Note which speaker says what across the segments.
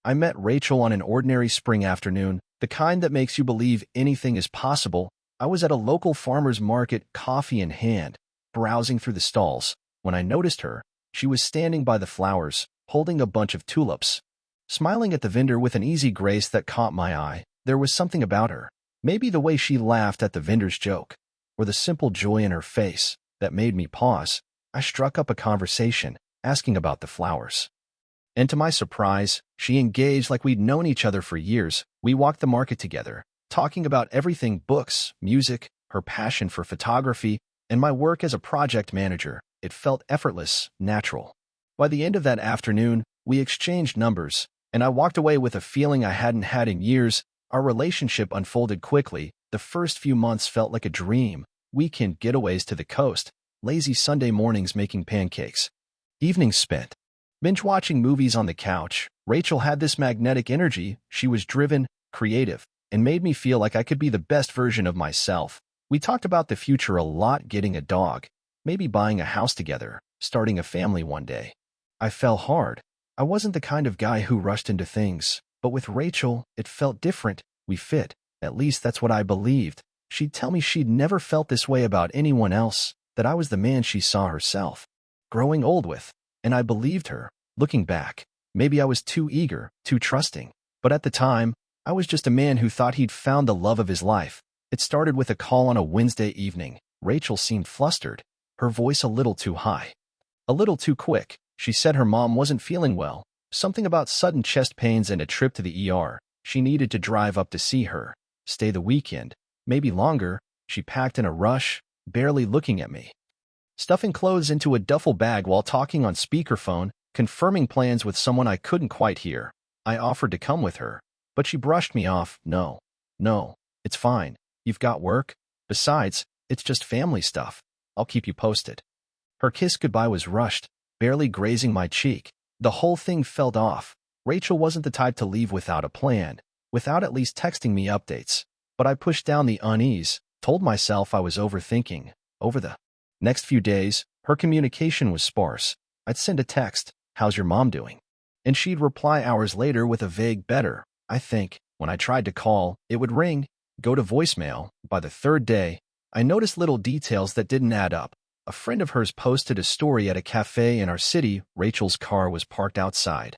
Speaker 1: I met Rachel on an ordinary spring afternoon, the kind that makes you believe anything is possible. I was at a local farmer's market, coffee in hand, browsing through the stalls. When I noticed her, she was standing by the flowers, holding a bunch of tulips, smiling at the vendor with an easy grace that caught my eye. There was something about her, maybe the way she laughed at the vendor's joke, or the simple joy in her face, that made me pause. I struck up a conversation, asking about the flowers. And to my surprise, she engaged like we'd known each other for years. We walked the market together, talking about everything: books, music, her passion for photography, and my work as a project manager. It felt effortless, natural. By the end of that afternoon, we exchanged numbers, and I walked away with a feeling I hadn't had in years. Our relationship unfolded quickly. The first few months felt like a dream. Weekend getaways to the coast, lazy Sunday mornings making pancakes, evenings spent binge-watching movies on the couch. Rachel had this magnetic energy. She was driven, creative, and made me feel like I could be the best version of myself. We talked about the future a lot: getting a dog, maybe buying a house together, starting a family one day. I fell hard. I wasn't the kind of guy who rushed into things, but with Rachel, it felt different. We fit. At least that's what I believed. She'd tell me she'd never felt this way about anyone else, that I was the man she saw herself growing old with. And I believed her. Looking back, maybe I was too eager, too trusting. But at the time, I was just a man who thought he'd found the love of his life. It started with a call on a Wednesday evening. Rachel seemed flustered, her voice a little too high, a little too quick. She said her mom wasn't feeling well, something about sudden chest pains and a trip to the ER. She needed to drive up to see her, stay the weekend, maybe longer. She packed in a rush, barely looking at me, stuffing clothes into a duffel bag while talking on speakerphone, confirming plans with someone I couldn't quite hear. I offered to come with her, but she brushed me off. No, it's fine. You've got work. Besides, it's just family stuff. I'll keep you posted. Her kiss goodbye was rushed, barely grazing my cheek. The whole thing felt off. Rachel wasn't the type to leave without a plan, without at least texting me updates. But I pushed down the unease, told myself I was overthinking. Over the next few days, her communication was sparse. I'd send a text, "How's your mom doing?" And she'd reply hours later with a vague "better, I think." When I tried to call, it would ring, go to voicemail. By the third day, I noticed little details that didn't add up. A friend of hers posted a story at a cafe in our city. Rachel's car was parked outside.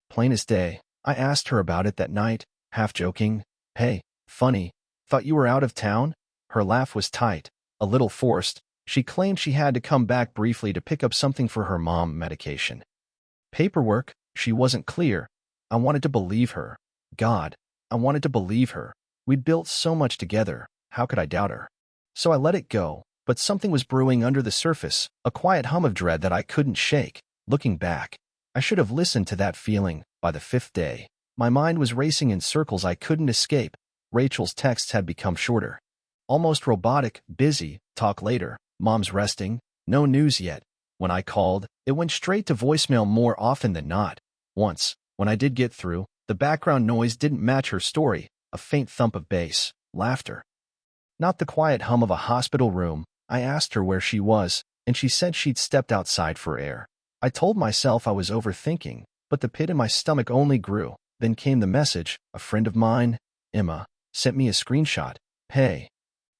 Speaker 1: Plain as day. I asked her about it that night, half joking. "Hey, funny, thought you were out of town?" Her laugh was tight, a little forced. She claimed she had to come back briefly to pick up something for her mom: medication. Paperwork. She wasn't clear. I wanted to believe her. God, I wanted to believe her. We'd built so much together. How could I doubt her? So I let it go, but something was brewing under the surface, a quiet hum of dread that I couldn't shake. Looking back, I should have listened to that feeling. By the fifth day, my mind was racing in circles I couldn't escape. Rachel's texts had become shorter, almost robotic. "Busy, talk later, mom's resting, no news yet." When I called, it went straight to voicemail more often than not. Once, when I did get through, the background noise didn't match her story: a faint thump of bass, laughter, not the quiet hum of a hospital room. I asked her where she was, and she said she'd stepped outside for air. I told myself I was overthinking, but the pit in my stomach only grew. Then came the message. A friend of mine, Emma, sent me a screenshot. "Hey,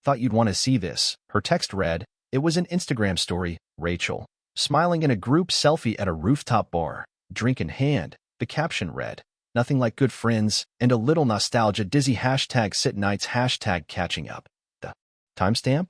Speaker 1: thought you'd want to see this." Her text read. It was an Instagram story. Rachel, smiling in a group selfie at a rooftop bar, drink in hand. The caption read, "Nothing like good friends," and a little nostalgia dizzy. #sit nights, #catching up. The timestamp?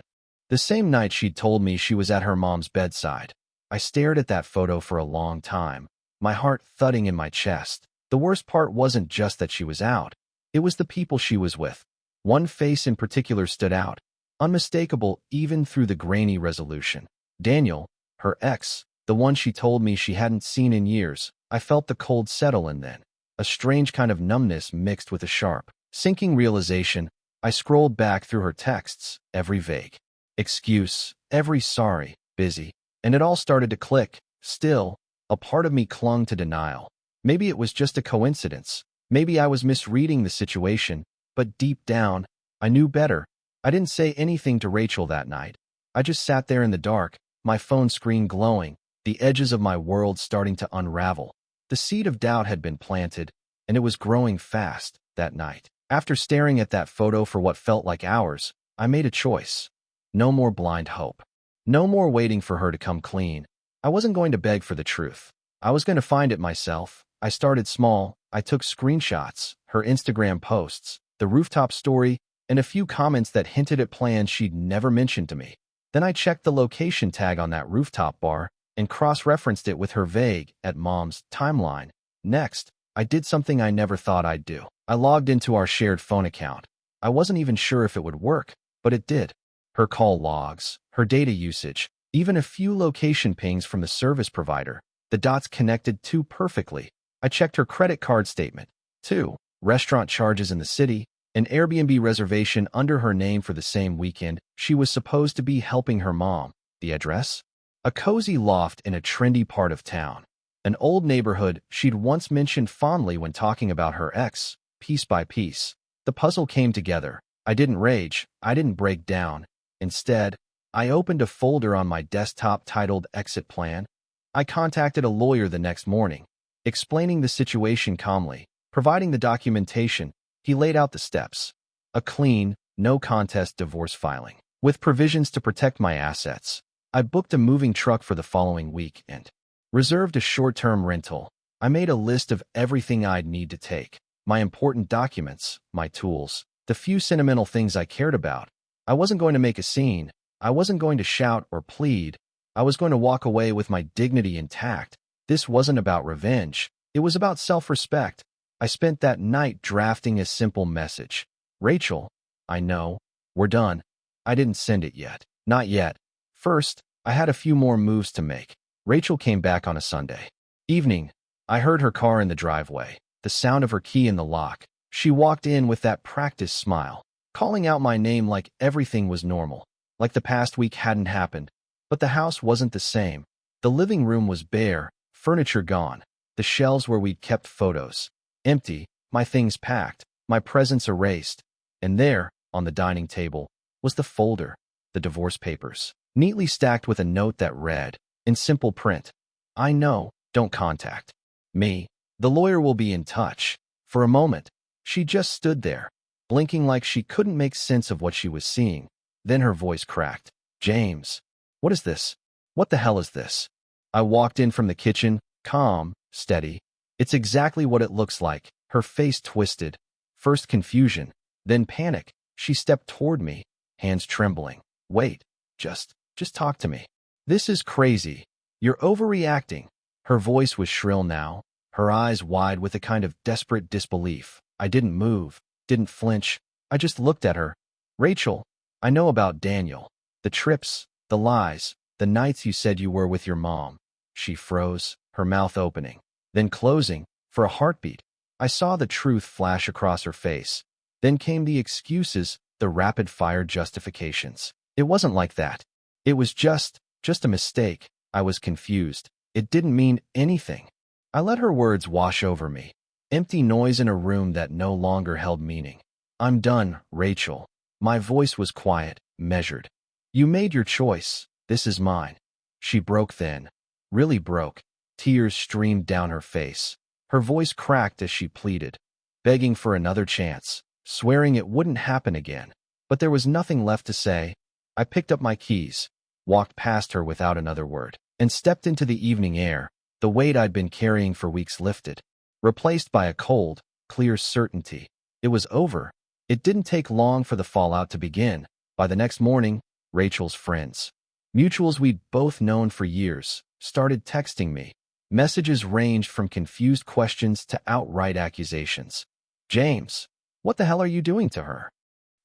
Speaker 1: The same night she'd told me she was at her mom's bedside. I stared at that photo for a long time, my heart thudding in my chest. The worst part wasn't just that she was out. It was the people she was with. One face in particular stood out, unmistakable even through the grainy resolution. Daniel, her ex, the one she told me she hadn't seen in years. I felt the cold settle in then, a strange kind of numbness mixed with a sharp, sinking realization. I scrolled back through her texts, every vague excuse, every sorry, busy, and it all started to click. Still, a part of me clung to denial. Maybe it was just a coincidence. Maybe I was misreading the situation, but deep down, I knew better. I didn't say anything to Rachel that night. I just sat there in the dark, my phone screen glowing, the edges of my world starting to unravel. The seed of doubt had been planted, and and it was growing fast that night. After staring at that photo for what felt like hours, I made a choice. No more blind hope. No more waiting for her to come clean. I wasn't going to beg for the truth. I was going to find it myself. I started small. I took screenshots, her Instagram posts, the rooftop story, and a few comments that hinted at plans she'd never mentioned to me. Then I checked the location tag on that rooftop bar and cross-referenced it with her vague, at mom's, timeline. Next, I did something I never thought I'd do. I logged into our shared phone account. I wasn't even sure if it would work, but it did. Her call logs, her data usage, even a few location pings from the service provider. The dots connected too perfectly. I checked her credit card statement. 2. Restaurant charges in the city, an Airbnb reservation under her name for the same weekend she was supposed to be helping her mom. The address? A cozy loft in a trendy part of town. An old neighborhood she'd once mentioned fondly when talking about her ex. Piece by piece, the puzzle came together. I didn't rage. I didn't break down. Instead, I opened a folder on my desktop titled Exit Plan. I contacted a lawyer the next morning, explaining the situation calmly, providing the documentation. He laid out the steps. A clean, no-contest divorce filing, with provisions to protect my assets. I booked a moving truck for the following week and reserved a short-term rental. I made a list of everything I'd need to take. My important documents, my tools, the few sentimental things I cared about. I wasn't going to make a scene. I wasn't going to shout or plead. I was going to walk away with my dignity intact. This wasn't about revenge. It was about self-respect. I spent that night drafting a simple message. Rachel, I know. We're done. I didn't send it yet. Not yet. First, I had a few more moves to make. Rachel came back on a Sunday evening. I heard her car in the driveway, the sound of her key in the lock. She walked in with that practiced smile, calling out my name like everything was normal, like the past week hadn't happened. But the house wasn't the same. The living room was bare, furniture gone, the shelves where we'd kept photos empty, my things packed, my presents erased. And there, on the dining table, was the folder, the divorce papers, neatly stacked with a note that read, in simple print, I know, don't contact me. The lawyer will be in touch. For a moment, she just stood there, blinking like she couldn't make sense of what she was seeing. Then her voice cracked. James, what is this? What the hell is this? I walked in from the kitchen, calm, steady. It's exactly what it looks like. Her face twisted. First confusion, then panic. She stepped toward me, hands trembling. Wait, just talk to me. This is crazy. You're overreacting. Her voice was shrill now, her eyes wide with a kind of desperate disbelief. I didn't move, didn't flinch. I just looked at her. Rachel, I know about Daniel. The trips, the lies, the nights you said you were with your mom. She froze, her mouth opening, then closing, for a heartbeat. I saw the truth flash across her face. Then came the excuses, the rapid-fire justifications. It wasn't like that. It was just a mistake. I was confused. It didn't mean anything. I let her words wash over me. Empty noise in a room that no longer held meaning. I'm done, Rachel. My voice was quiet, measured. You made your choice. This is mine. She broke then. Really broke. Tears streamed down her face. Her voice cracked as she pleaded, begging for another chance, swearing it wouldn't happen again. But there was nothing left to say. I picked up my keys, walked past her without another word, and stepped into the evening air. The weight I'd been carrying for weeks lifted, replaced by a cold, clear certainty. It was over. It didn't take long for the fallout to begin. By the next morning, Rachel's friends, mutuals we'd both known for years, started texting me. Messages ranged from confused questions to outright accusations. James, what the hell are you doing to her?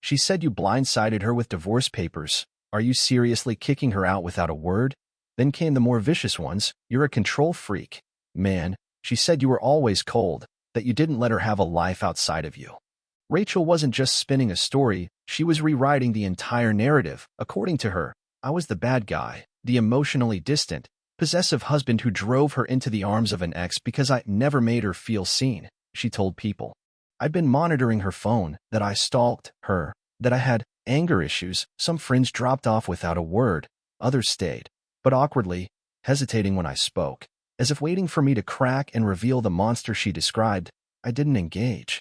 Speaker 1: She said you blindsided her with divorce papers. Are you seriously kicking her out without a word? Then came the more vicious ones. You're a control freak. Man, she said you were always cold, that you didn't let her have a life outside of you. Rachel wasn't just spinning a story, she was rewriting the entire narrative. According to her, I was the bad guy, the emotionally distant, possessive husband who drove her into the arms of an ex because I never made her feel seen, she told people. I'd been monitoring her phone, that I stalked her, that I had anger issues. Some friends dropped off without a word, others stayed, but awkwardly, hesitating when I spoke, as if waiting for me to crack and reveal the monster she described. I didn't engage.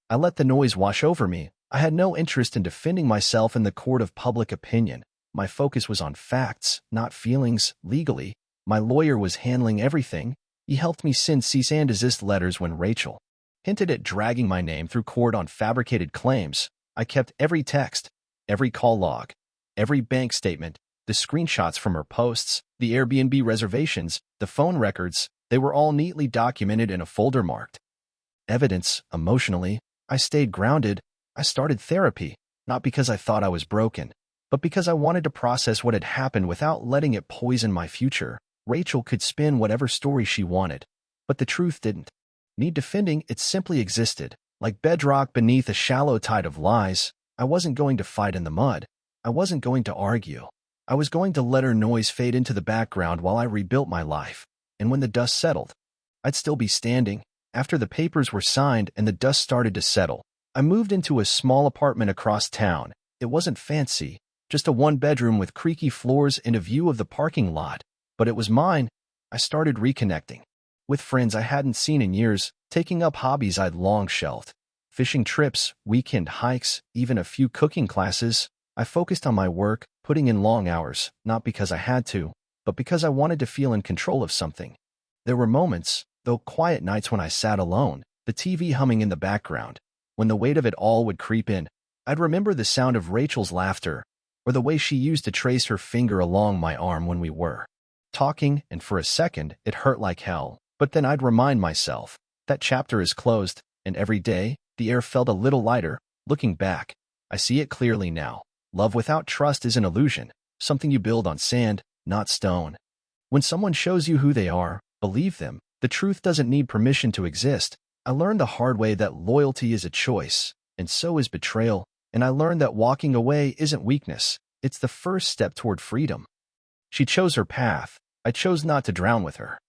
Speaker 1: I let the noise wash over me. I had no interest in defending myself in the court of public opinion. My focus was on facts, not feelings. Legally, my lawyer was handling everything. He helped me send cease and desist letters when Rachel hinted at dragging my name through court on fabricated claims. I kept every text, every call log, every bank statement, the screenshots from her posts, the Airbnb reservations, the phone records. They were all neatly documented in a folder marked evidence. Emotionally, I stayed grounded. I started therapy, not because I thought I was broken, but because I wanted to process what had happened without letting it poison my future. Rachel could spin whatever story she wanted, but the truth didn't need defending. It simply existed, like bedrock beneath a shallow tide of lies. I wasn't going to fight in the mud. I wasn't going to argue. I was going to let her noise fade into the background while I rebuilt my life. And when the dust settled, I'd still be standing. After the papers were signed and the dust started to settle, I moved into a small apartment across town. It wasn't fancy, just a one-bedroom with creaky floors and a view of the parking lot. But it was mine. I started reconnecting with friends I hadn't seen in years, taking up hobbies I'd long shelved. Fishing trips, weekend hikes, even a few cooking classes. I focused on my work, putting in long hours, not because I had to, but because I wanted to feel in control of something. There were moments, though quiet nights, when I sat alone, the TV humming in the background. When the weight of it all would creep in, I'd remember the sound of Rachel's laughter, or the way she used to trace her finger along my arm when we were talking, and for a second it hurt like hell. But then I'd remind myself, that chapter is closed, and every day, the air felt a little lighter. Looking back, I see it clearly now. Love without trust is an illusion, something you build on sand, not stone. When someone shows you who they are, believe them. The truth doesn't need permission to exist. I learned the hard way that loyalty is a choice, and so is betrayal, and I learned that walking away isn't weakness. It's the first step toward freedom. She chose her path. I chose not to drown with her.